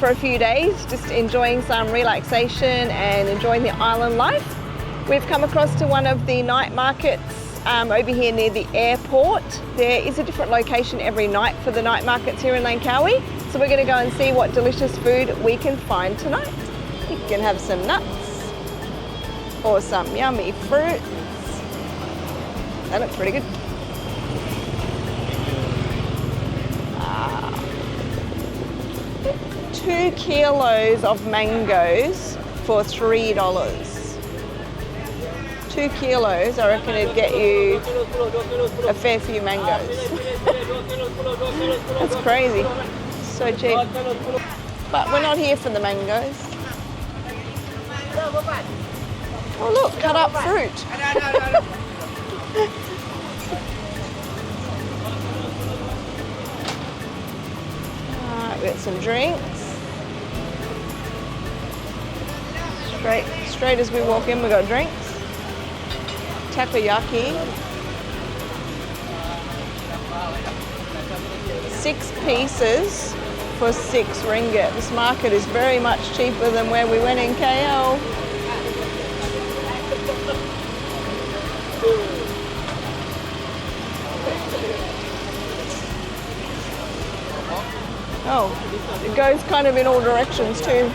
for a few days, just enjoying some relaxation and enjoying the island life. We've come across to one of the night markets over here near the airport. There is a different location every night for the night markets here in Langkawi. So we're going to go and see what delicious food we can find tonight. You can have some nuts or some yummy fruits. That looks pretty good. 2 kilos of mangoes for $3. 2 kilos, I reckon it'd get you a fair few mangoes. That's crazy. So cheap. But we're not here for the mangoes. Oh look, cut up fruit. Alright, we've got some drinks. Straight as we walk in, we've got drinks. Takoyaki. 6 pieces for 6 ringgit. This market is very much cheaper than where we went in KL. Oh, it goes kind of in all directions too.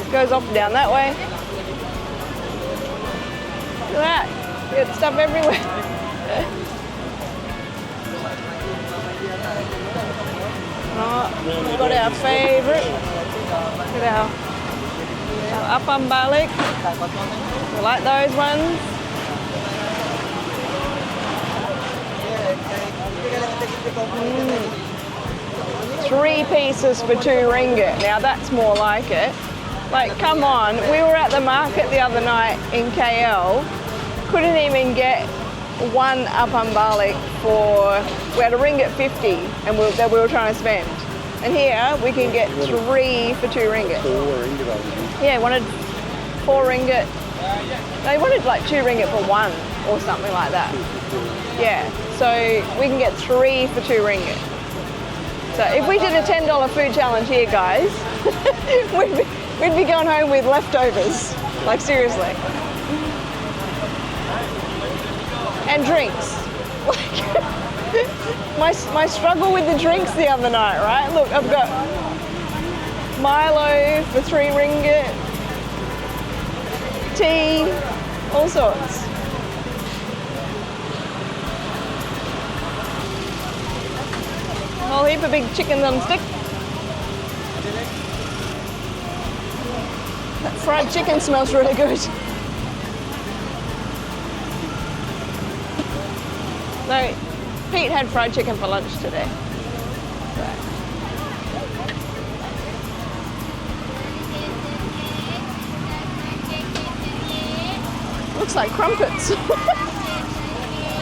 It goes up and down that way. Look at that, you got stuff everywhere. Oh, we've got our favourite. Look at our apam balik. We like those ones. Mm. 3 pieces for 2 ringgit. Now that's more like it. Like, come on, we were at the market the other night in KL, couldn't even get 1 apam balik for, we had $1.50 and that we were trying to spend. And here we can get 3 for 2 ringgit. 4 ringgit. Yeah, wanted 4 ringgit. They wanted like 2 ringgit for 1 or something like that. Yeah, so we can get 3 for 2 ringgit. So if we did a $10 food challenge here, guys, we'd be going home with leftovers. Like, seriously. And drinks. My struggle with the drinks the other night, right? Look, I've got Milo for 3 ringgit, tea, all sorts. A whole heap of big chickens on a stick. That fried chicken smells really good. So, Pete had fried chicken for lunch today. Looks like crumpets.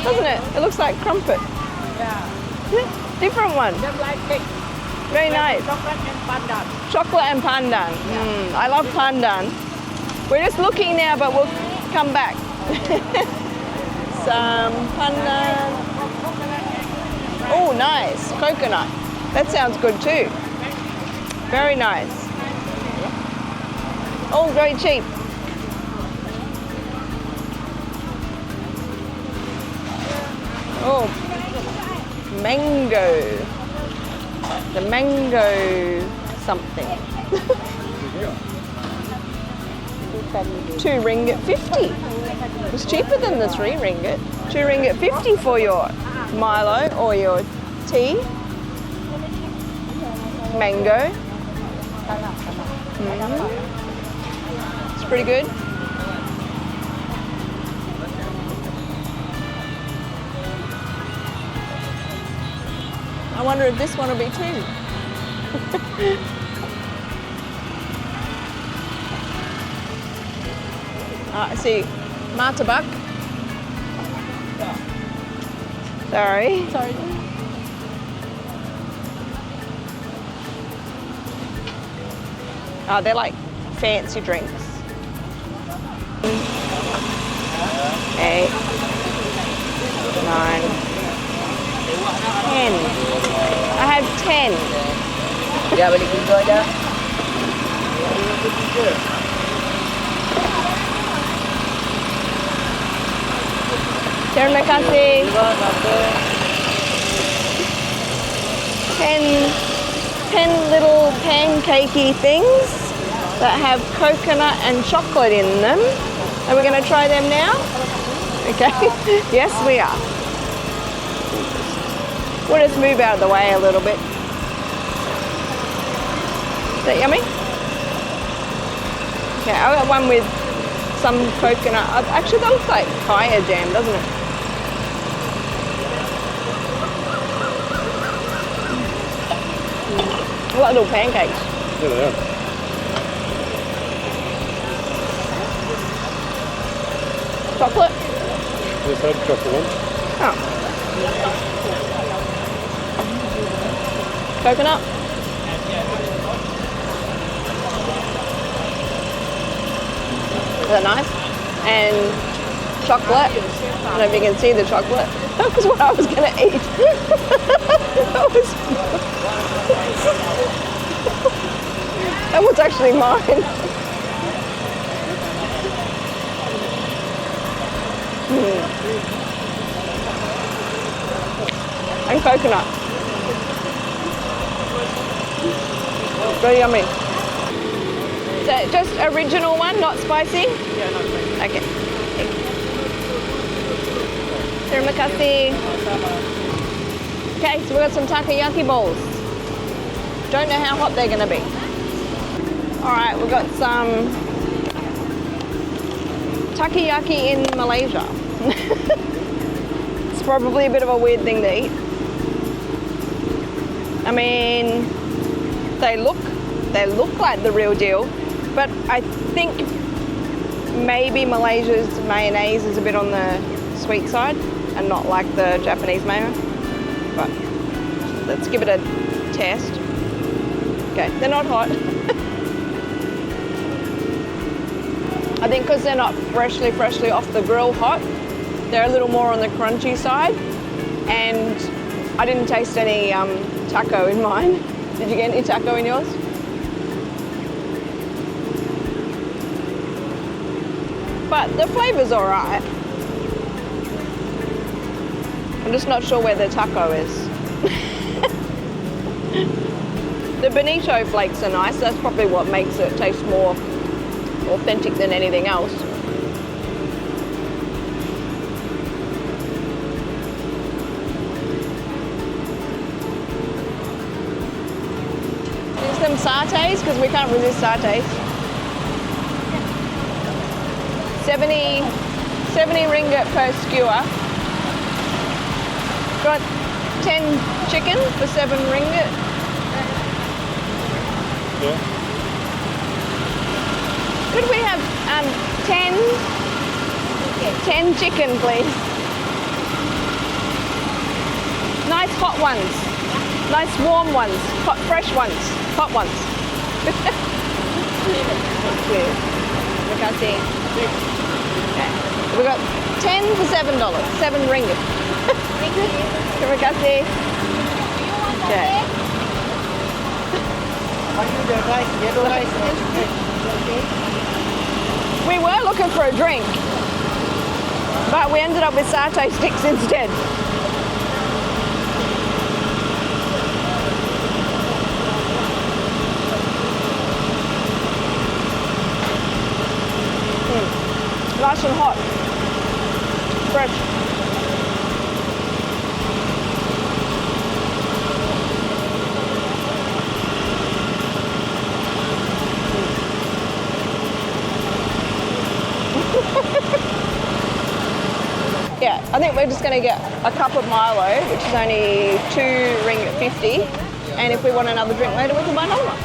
Doesn't it? It looks like crumpet. Yeah. Different one. Just like cake. Very nice. Chocolate and pandan. Chocolate and pandan. I love pandan. We're just looking now, but we'll come back. Some pandan. Oh, nice. Coconut. That sounds good too. Very nice. All very cheap. Oh, mango. The mango something. 2 ringgit 50. It's cheaper than the 3 ringgit. 2 ringgit 50 for your Milo or your tea. Mango. It's pretty good. I wonder if this one will be too. I see martabak. Sorry. Oh, they're like fancy drinks. 8, 9, 10. I have 10. Ya balik tiga dah. Terima kasih. 10 little pancakey things that have coconut and chocolate in them. Are we going to try them now? Okay. Yes, we are. We'll just move out of the way a little bit. Is that yummy? Okay, I got one with some coconut. Actually, that looks like kaya jam, doesn't it? Like little pancakes. Yeah, they are. Chocolate? Just had chocolate one. Oh. Coconut? Is that nice? And chocolate. I don't know if you can see the chocolate. That was what I was going to eat. That was actually mine. And coconut. Very yummy. Is that just original one, not spicy? Ya, not spicy. Okay. Terima kasih. Okay, so we've got some takoyaki balls. Don't know how hot they're going to be. All right, we've got some takoyaki in Malaysia. It's probably a bit of a weird thing to eat. I mean, they look like the real deal, but I think maybe Malaysia's mayonnaise is a bit on the sweet side and not like the Japanese mayo. But let's give it a test. Okay, they're not hot. I think because they're not freshly off the grill hot, they're a little more on the crunchy side. And I didn't taste any taco in mine. Did you get any taco in yours? But the flavor's all right. I'm just not sure where the taco is. The bonito flakes are nice. That's probably what makes it taste more authentic than anything else. Do some satay because we can't resist satay. 70 ringgit per skewer. Got 10 chicken for 7 ringgit. Yeah. Could we have 10 chicken, please? Nice hot ones. Nice warm ones. Hot, fresh ones. Hot ones. Terima kasih. Okay. We got 10 for $7. 7 ringgit. Terima kasih. Okay. Are you the rice, yellow rice? We were looking for a drink, but we ended up with satay sticks instead. Nice and hot. Fresh. Yeah, I think we're just going to get a cup of Milo, which is only 2 ringgit 50. And if we want another drink later, we can buy another one.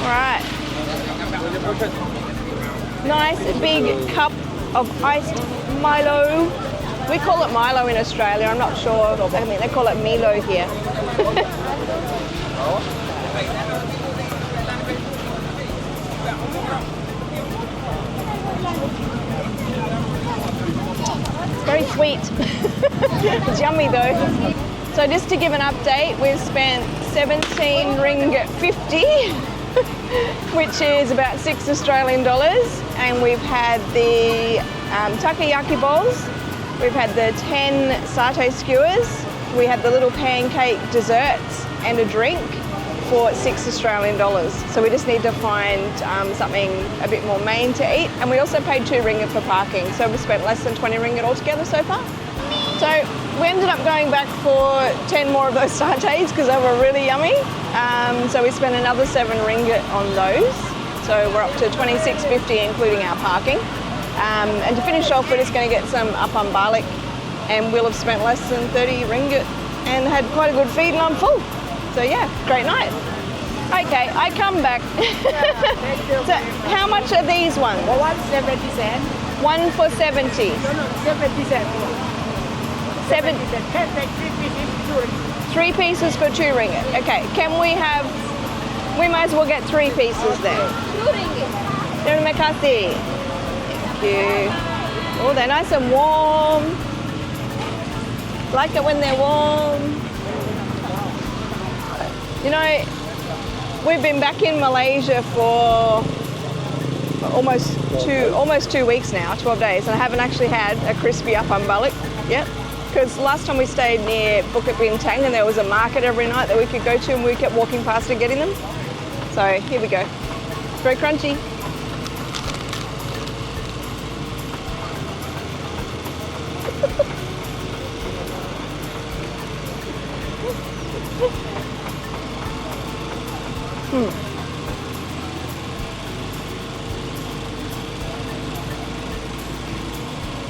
All right. Nice big cup of iced Milo. We call it Milo in Australia. I'm not sure. I think they call it Milo here. Very sweet. It's yummy though. So just to give an update, we've spent 17 ringgit 50, which is about 6 Australian dollars. And we've had the takoyaki bowls. We've had the 10 satay skewers. We had the little pancake desserts and a drink for 6 Australian dollars. So we just need to find something a bit more main to eat. And we also paid 2 ringgit for parking. So we spent less than 20 ringgit altogether so far. So we ended up going back for 10 more of those satays because they were really yummy. So we spent another 7 ringgit on those. So we're up to 26.50 including our parking. And to finish off, we're just going to get some apam balik, and we'll have spent less than 30 ringgit and had quite a good feed, and I'm full. So yeah, great night. Okay, I come back. So how much are these ones? For 170 cents. One for 70. No, 70 cents. 7, 3 3 pieces for 2 ringgit. Okay, can we have, we might as well get 3 pieces then. 2 ringgit. Terima kasih. Thank you. Oh, they're nice and warm. Like it when they're warm. You know, we've been back in Malaysia for almost 2 weeks now, 12 days, and I haven't actually had a crispy apam balik yet. Because last time we stayed near Bukit Bintang and there was a market every night that we could go to, and we kept walking past and getting them. So here we go. It's very crunchy.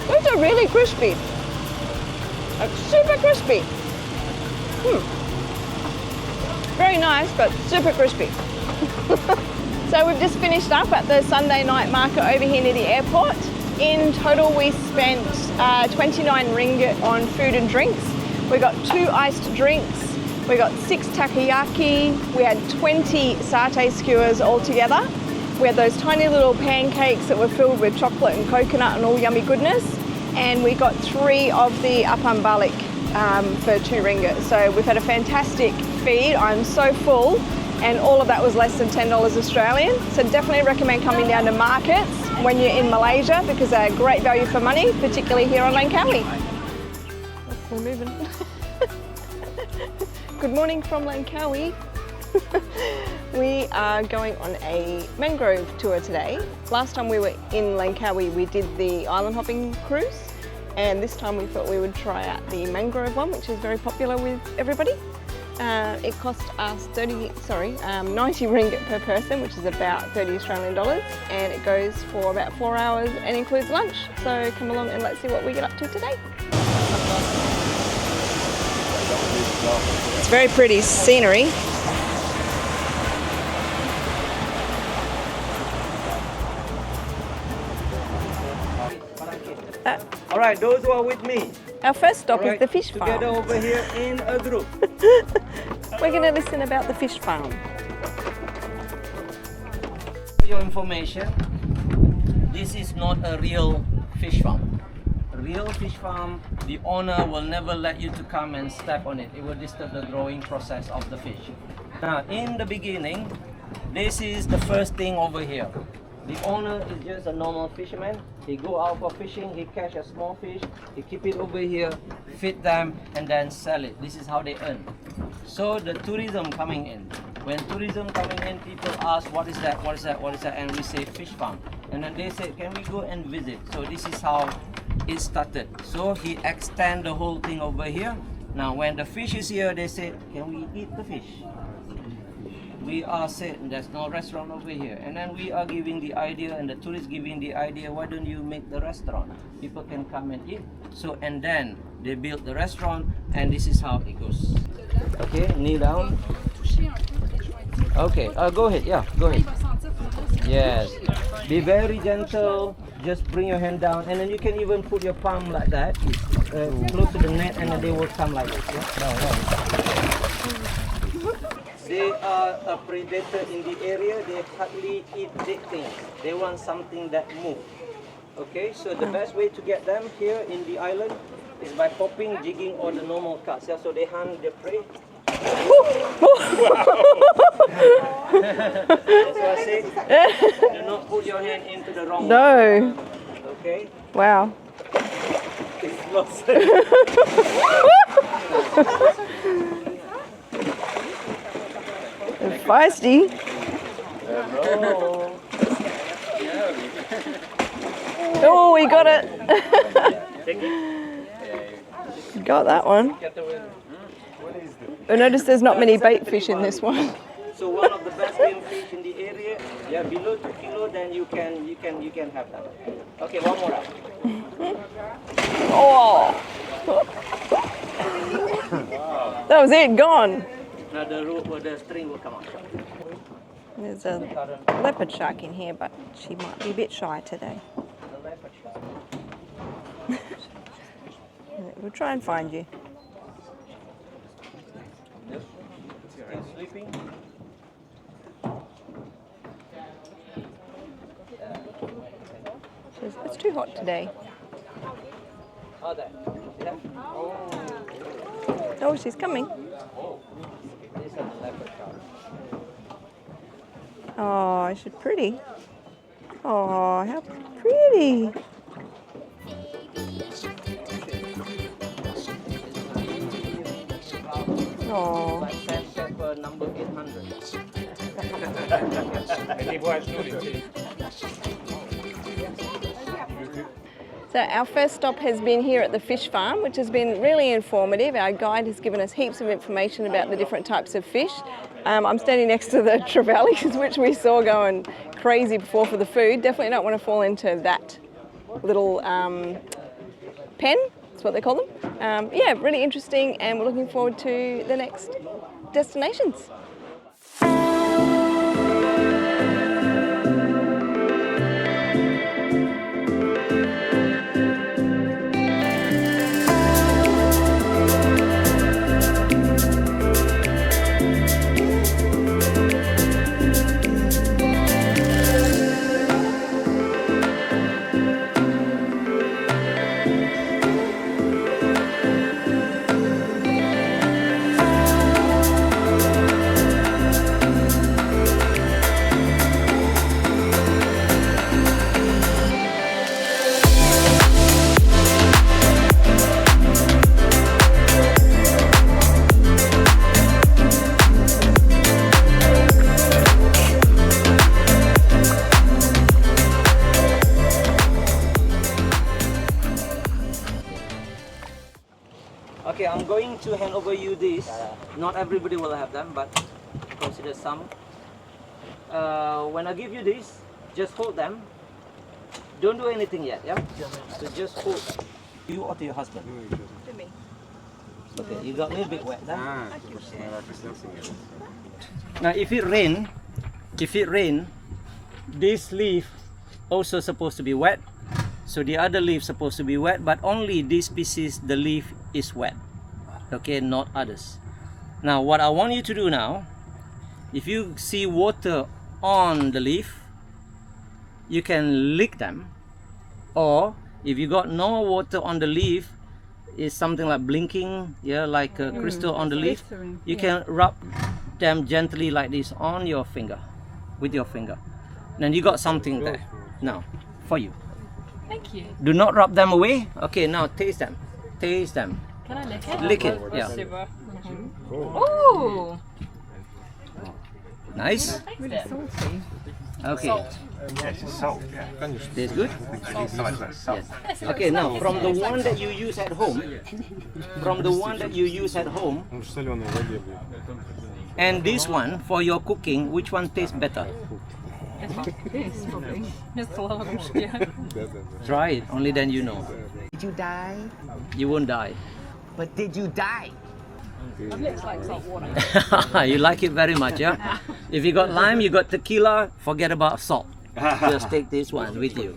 Those are really crispy. Like super crispy. Very nice, but super crispy. So we've just finished up at the Sunday night market over here near the airport. In total, we spent 29 ringgit on food and drinks. We got 2 iced drinks. We got 6 takoyaki. We had 20 satay skewers altogether. We had those tiny little pancakes that were filled with chocolate and coconut and all yummy goodness. And we got 3 of the apam balik for 2 ringgit. So we've had a fantastic feed. I'm so full, and all of that was less than $10 Australian. So definitely recommend coming down to markets when you're in Malaysia because they're great value for money, particularly here on Langkawi. We're moving. Good morning from Langkawi. We are going on a mangrove tour today. Last time we were in Langkawi, we did the island hopping cruise, and this time we thought we would try out the mangrove one, which is very popular with everybody. It cost us 90 ringgit per person, which is about 30 Australian dollars, and it goes for about 4 hours and includes lunch. So come along and let's see what we get up to today. It's very pretty scenery. All right, those who are with me. Our first stop All right, is the fish farm. Together over here in a group. We're going to listen about the fish farm. Your information, this is not a real fish farm. A real fish farm, the owner will never let you to come and step on it. It will disturb the growing process of the fish. Now, in the beginning, this is the first thing over here. The owner is just a normal fisherman. He go out for fishing, he catch a small fish, he keep it over here, feed them, and then sell it. This is how they earn. So the tourism coming in. When tourism coming in, people ask, what is that, what is that, what is that? And we say fish farm. And then they say, can we go and visit? So this is how it started. So he extend the whole thing over here. Now when the fish is here, they say, can we eat the fish? We are saying there's no restaurant over here, and then we are giving the idea, and the tourists giving the idea, why don't you make the restaurant? People can come and eat. So and then they build the restaurant, and this is how it goes. Okay, kneel down. Okay, go ahead. Yeah, go ahead. Yes, be very gentle. Just bring your hand down, and then you can even put your palm like that, close to the net, and then they will come like this. Yeah? They are a predator in the area. They hardly eat dead things. They want something that moves. Okay, so the best way to get them here in the island is by popping, jigging, or the normal cuts. Yeah? So they hunt their prey. So I say, do not put your hand into the wrong No. one. Okay? Wow. It's lost. Feisty. Oh, we got it. Got that one. I noticed there's not many bait fish in this one. So one of the best game fish in the area. Yeah, below 2 kilo, then you can have that. Okay, one more up. Oh. That was it, gone. Now the rope or the string will come out. There's a leopard shark in here, but she might be a bit shy today. The leopard shark. We'll try and find you. Still sleeping. It's too hot today. Oh, there. Yeah. Oh, she's coming. These are the leopard shark. Oh, she's pretty. Oh, how pretty. Oh. Like sand pepper number 800. So our first stop has been here at the fish farm, which has been really informative. Our guide has given us heaps of information about the different types of fish. I'm standing next to the trevallies, which we saw going crazy before for the food. Definitely don't want to fall into that little pen, that's what they call them. Yeah, really interesting, and we're looking forward to the next destinations. Okay, I'm going to hand over you this. Not everybody will have them, but consider some. When I give you this, just hold them. Don't do anything yet, yeah? So just hold them. You or to your husband? To me. Okay, you got a little bit wet, huh? Now if it rain, this leaf also supposed to be wet. So the other leaf supposed to be wet, but only this species, the leaf is wet. Okay, not others. Now what I want you to do now, if you see water on the leaf, you can lick them. Or if you got no water on the leaf, is something like blinking, yeah, like a crystal on the leaf, you can rub them gently like this on your finger, with your finger. Then you got something there. Now, for you. Thank you. Do not rub them away. Okay, now taste them. Taste them. Can I lick it? Lick it. Yeah. Ooh. Nice. Really salty. Okay. Tastes good? Yes. Okay, now from the one that you use at home, and this one for your cooking, which one tastes better? This probably. It's large, yeah. Try it, only then you know. Did you die? You won't die. But did you die? It looks like salt water. You like it very much, yeah? If you got lime, you got tequila, forget about salt. Just take this one with you.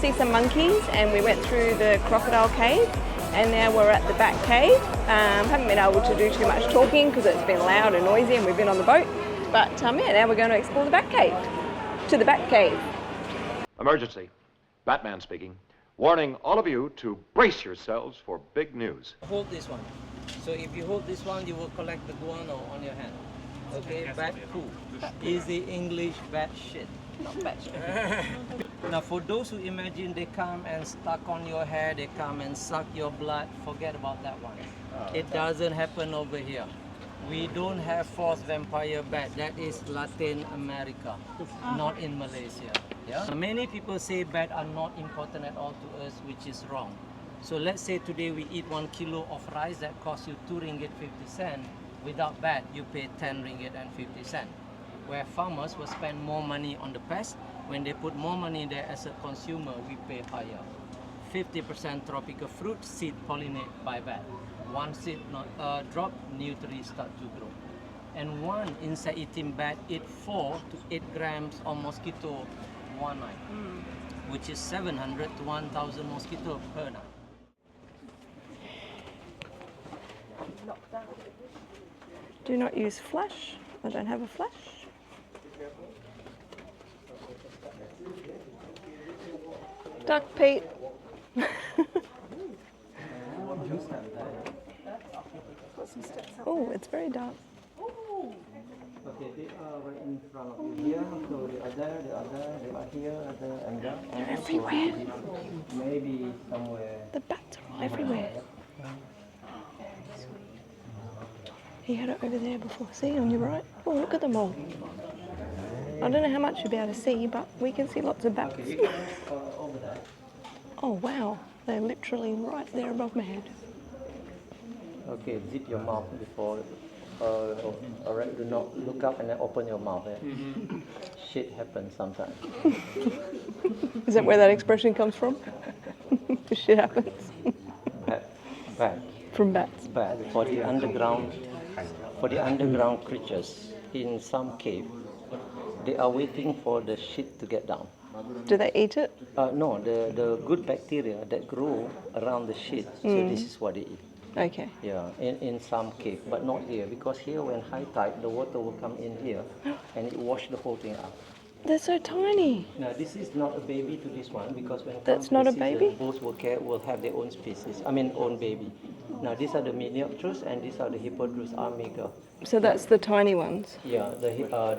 see some monkeys and we went through the crocodile cave, and now we're at the bat cave. Haven't been able to do too much talking because it's been loud and noisy and we've been on the boat. But yeah, now we're going to explore the bat cave. To the bat cave. Emergency. Batman speaking. Warning all of you to brace yourselves for big news. Hold this one. So if you hold this one, you will collect the guano on your hand. Okay, bat poo. Easy English, bat shit. Not bat shit. Now for those who imagine they come and stuck on your hair, they come and suck your blood, forget about that one. It doesn't happen over here. We don't have fourth vampire bat. That is Latin America, not in Malaysia. Yeah? Many people say bat are not important at all to us, which is wrong. So let's say today we eat 1 kilo of rice that costs you 2 ringgit 50 cents. Without bat, you pay 10 ringgit and 50 cents. Where farmers will spend more money on the pest, when they put more money there as a consumer, we pay higher. 50% tropical fruit seed pollinate by bat. One seed drop, new trees start to grow. And one insect eating bat eat 4 to 8 grams of mosquito one night, which is 700 to 1,000 mosquitoes per night. Do not use flash. I don't have a flash. Duck Pete. Oh, it's very dark. Okay, they are right in front of you here. So they are there, they are here, and there. They're everywhere. Maybe somewhere. The bats are everywhere. He had it over there before. See, on your right? Oh, look at them all. I don't know how much you'll be able to see, but we can see lots of bats. Over there. Oh, wow. They're literally right there above my head. Okay, zip your mouth before. Alright, do not look up and then open your mouth. Shit happens sometimes. Is that where that expression comes from? Shit happens. Bad. From bats. Bad. For the underground creatures in some cave, they are waiting for the shit to get down. Do they eat it? No, the good bacteria that grow around the shit, so this is what they eat. Okay. Yeah, in some cave, but not here, because here when high tide, the water will come in here and it wash the whole thing out. They're so tiny. Now this is not a baby to this one, because when That's comes not the a season, baby? both will have their own species. Own baby. Now these are the Miniopterus and these are the Hippodrus armiger. So that's the tiny ones. Yeah, the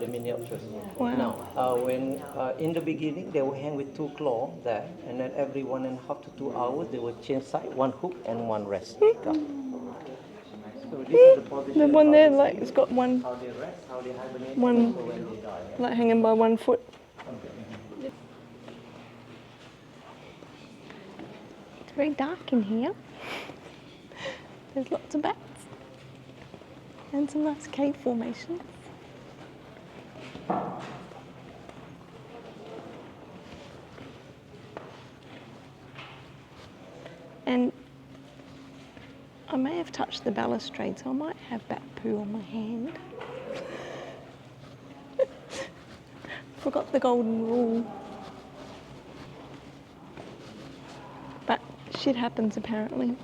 Miniopterus. Wow. Now, when in the beginning they will hang with 2 claws there, and then every 1.5 to 2 hours they will change side, 1 hook and 1 rest. So these are the position The one how there, they like, sleep, it's got one, how they rest, how they hibernate, One- also when they die. like hanging by 1 foot. It's very dark in here. There's lots of bats. And some nice cave formations. And I may have touched the balustrade, so I might have bat poo on my hand. Forgot the golden rule. But shit happens apparently.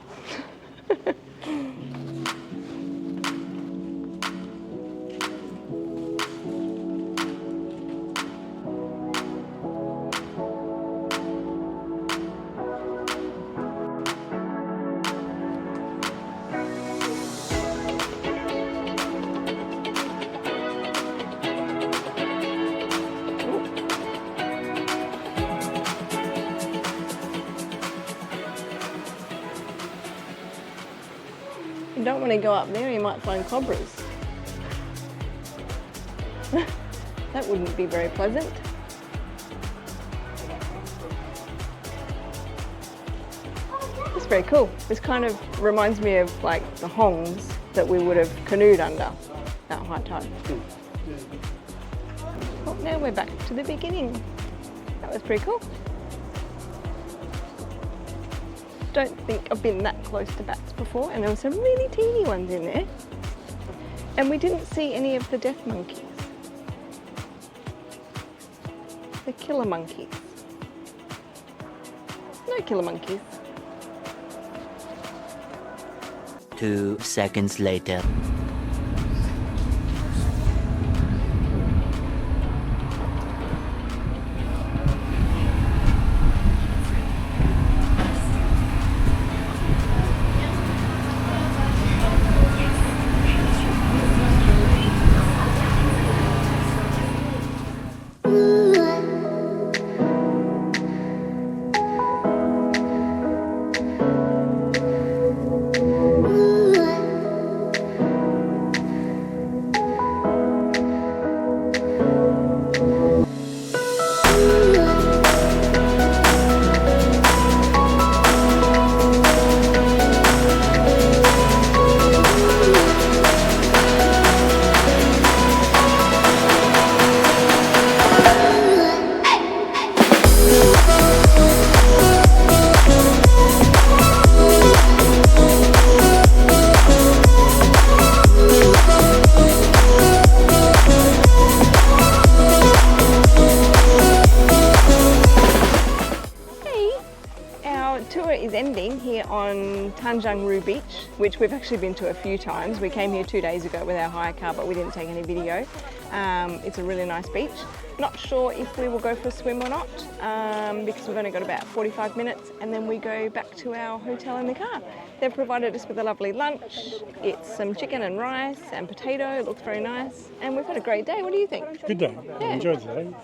You don't want to go up there, you might find cobras. That wouldn't be very pleasant. It's very cool. This kind of reminds me of like the hongs that we would have canoed under at high tide. Well, now we're back to the beginning. That was pretty cool. Don't think I've been that close to bats before, and there were some really teeny ones in there. And we didn't see any of the death monkeys. The killer monkeys. No killer monkeys. 2 seconds later. Is ending here on Tanjung Ru Beach, which we've actually been to a few times. We came here 2 days ago with our hire car, but we didn't take any video. It's a really nice beach. Not sure if we will go for a swim or not, because we've only got about 45 minutes and then we go back to our hotel in the car. They've provided us with a lovely lunch. It's some chicken and rice and potato. It looks very nice. And we've had a great day. What do you think? Good day. Yeah. Enjoyed the day.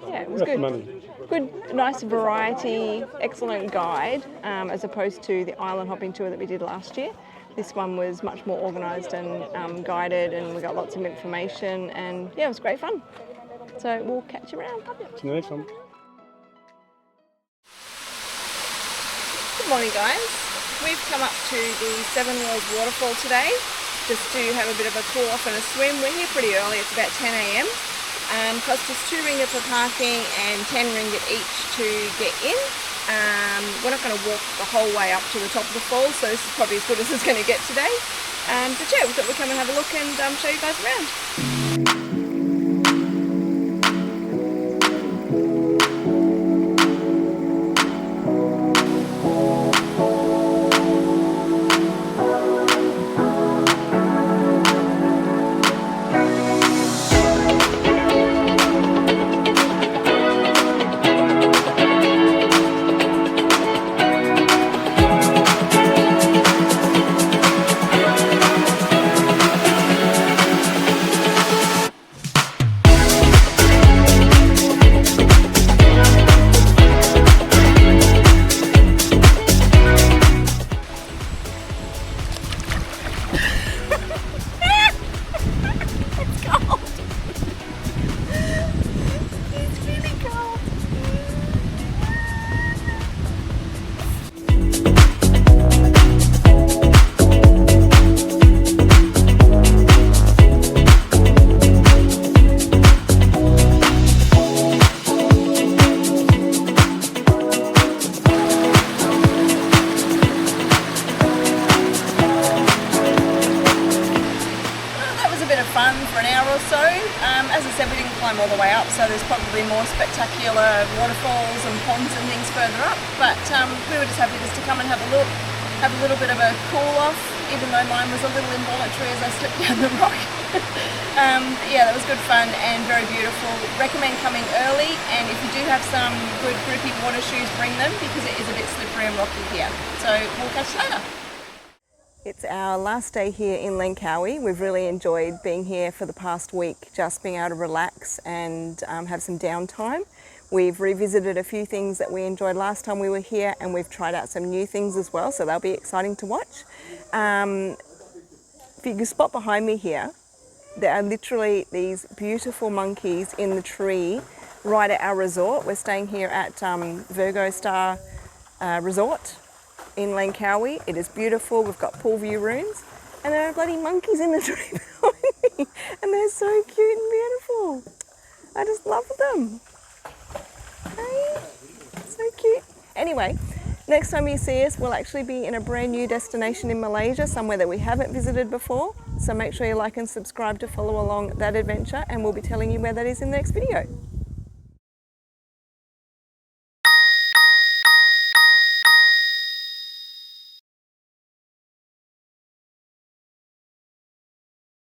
Yeah, it was Worth the good. money. Good, nice variety, excellent guide, as opposed to the island hopping tour that we did last year. This one was much more organised and guided, and we got lots of information, and yeah, it was great fun. So we'll catch you around. See you next one. Good morning, guys. We've come up to the Seven Wells Waterfall today, just to have a bit of a cool off and a swim. We're here pretty early, it's about 10 AM. Cost us 2 ringgit for parking and 10 ringgit each to get in. We're not going to walk the whole way up to the top of the falls, so this is probably as good as it's going to get today. But yeah, we thought we'd come and have a look and show you guys around. For an hour or so. As I said, we didn't climb all the way up, so there's probably more spectacular waterfalls and ponds and things further up, but we were just happy just to come and have a look, have a little bit of a cool off, even though mine was a little involuntary as I slipped down the rock. Yeah, that was good fun and very beautiful. Recommend coming early, and if you do have some good grippy water shoes, bring them, because it is a bit slippery and rocky here. So we'll catch you later. It's our last day here in Langkawi. We've really enjoyed being here for the past week, just being able to relax and have some downtime. We've revisited a few things that we enjoyed last time we were here, and we've tried out some new things as well, so they'll be exciting to watch. If you can spot behind me here, there are literally these beautiful monkeys in the tree right at our resort. We're staying here at Virgo Star Resort in Langkawi. It is beautiful. We've got pool view rooms, and there are bloody monkeys in the tree behind me, and they're so cute and beautiful. I just love them. Hey, so cute. Anyway, next time you see us, we'll actually be in a brand new destination in Malaysia, somewhere that we haven't visited before. So make sure you like and subscribe to follow along that adventure, and we'll be telling you where that is in the next video.